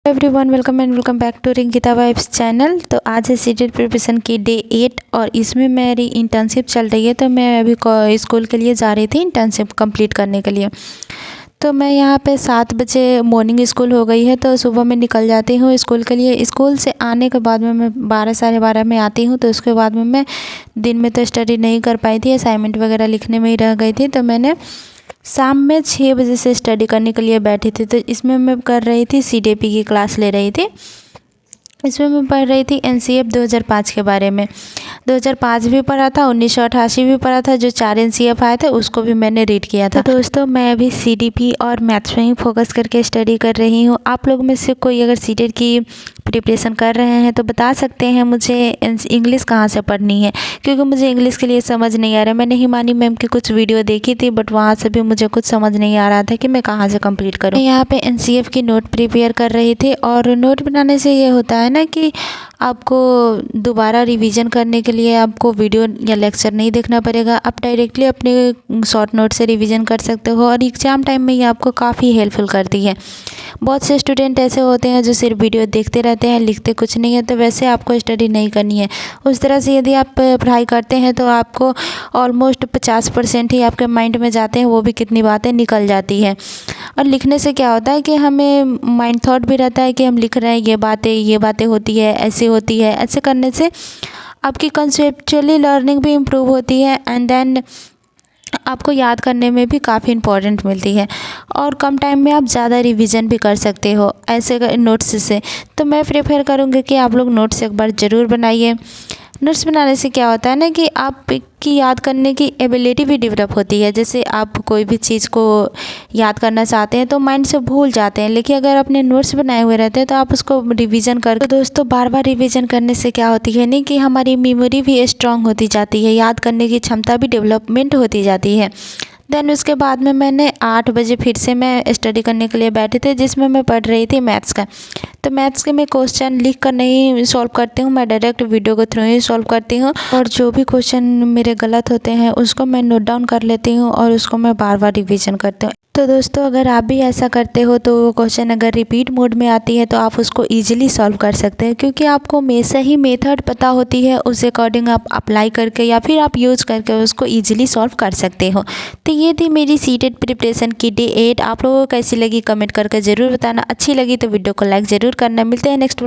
Everyone, welcome and welcome back to Rinkita vibes channel. तो आज है सीटेट प्रिपरेशन की डे 8 और इसमें मेरी इंटर्नशिप चल रही है। तो मैं अभी स्कूल के लिए जा रही थी इंटर्नशिप कंप्लीट करने के लिए। तो मैं यहाँ पे 7 बजे मॉर्निंग स्कूल हो गई है, तो सुबह मैं निकल जाती हूँ स्कूल के लिए। स्कूल से आने के बाद में मैं 12 साढ़े 12 में आती हूँ। तो उसके बाद में मैं दिन में तो स्टडी नहीं कर पाई थी, असाइनमेंट वगैरह लिखने में ही रह गई थी। तो मैंने शाम में 6 बजे से स्टडी करने के लिए बैठी थी। तो इसमें मैं कर रही थी CDP की क्लास ले रही थी। इसमें मैं पढ़ रही थी NCF 2005 के बारे में। 2005 भी पढ़ा था, 1988 भी पढ़ा था। जो 4 NCF आए थे उसको भी मैंने रीड किया था। तो दोस्तों, मैं अभी CDP और मैथ्स में ही फोकस करके स्टडी कर रही हूँ। आप लोग में से कोई अगर सीटेट की प्रिपरेशन कर रहे हैं तो बता सकते हैं मुझे इंग्लिश कहाँ से पढ़नी है, क्योंकि मुझे इंग्लिश के लिए समझ नहीं आ रहा है। मैंने हिमानी मैम की कुछ वीडियो देखी थी, बट वहाँ से भी मुझे कुछ समझ नहीं आ रहा था कि मैं कहाँ से कंप्लीट करूँ। मैं यहाँ पे NCF की नोट प्रिपेयर कर रही थी। और नोट बनाने से ये होता है ना कि आपको दोबारा रिवीजन करने के लिए आपको वीडियो या लेक्चर नहीं देखना पड़ेगा। आप डायरेक्टली अपने शॉर्ट नोट से रिवीजन कर सकते हो और एग्ज़ाम टाइम में ये आपको काफ़ी हेल्पफुल करती है। बहुत से स्टूडेंट ऐसे होते हैं जो सिर्फ वीडियो देखते रहते हैं, लिखते कुछ नहीं है। तो वैसे आपको स्टडी नहीं करनी है। उस तरह से यदि आप पढ़ाई करते हैं तो आपको ऑलमोस्ट 50% ही आपके माइंड में जाते हैं, वो भी कितनी बातें निकल जाती है। और लिखने से क्या होता है कि हमें माइंड थॉट भी रहता है कि हम लिख रहे हैं, ये बातें होती है, ऐसे होती है। ऐसे करने से आपकी कंसेप्चुअली लर्निंग भी इम्प्रूव होती है एंड देन आपको याद करने में भी काफ़ी इम्पोर्टेंट मिलती है। और कम टाइम में आप ज़्यादा रिवीजन भी कर सकते हो ऐसे नोट्स से। तो मैं प्रेफर करूँगी कि आप लोग नोट्स एक बार ज़रूर बनाइए। नोट्स बनाने से क्या होता है ना कि आपकी याद करने की एबिलिटी भी डेवलप होती है। जैसे आप कोई भी चीज़ को याद करना चाहते हैं तो माइंड से भूल जाते हैं, लेकिन अगर अपने नोट्स बनाए हुए रहते हैं तो आप उसको रिवीजन कर। तो दोस्तों, बार बार रिवीजन करने से क्या होती है नहीं कि हमारी मेमोरी भी स्ट्रांग होती जाती है, याद करने की क्षमता भी डेवलपमेंट होती जाती है। देन उसके बाद में मैंने 8 बजे फिर से मैं स्टडी करने के लिए बैठी थी, जिसमें मैं पढ़ रही थी मैथ्स का। तो मैथ्स के मैं क्वेश्चन लिख कर नहीं सॉल्व करती हूँ, मैं डायरेक्ट वीडियो के थ्रू ही सॉल्व करती हूँ। और जो भी क्वेश्चन मेरे गलत होते हैं उसको मैं नोट डाउन कर लेती हूँ और उसको मैं बार बार रिवीजन करती हूँ। तो दोस्तों, अगर आप भी ऐसा करते हो तो वो क्वेश्चन अगर रिपीट मोड में आती है तो आप उसको ईजिली सॉल्व कर सकते हैं, क्योंकि आपको सही मेथड पता होती है। उस अकॉर्डिंग आप अप्लाई करके या फिर आप यूज़ करके उसको ईजिली सॉल्व कर सकते हो। तो ये थी मेरी सीटेट प्रिपरेशन की डे 8। आप लोगों को कैसी लगी कमेंट करके ज़रूर बताना। अच्छी लगी तो वीडियो को लाइक ज़रूर करना। मिलते हैं नेक्स्ट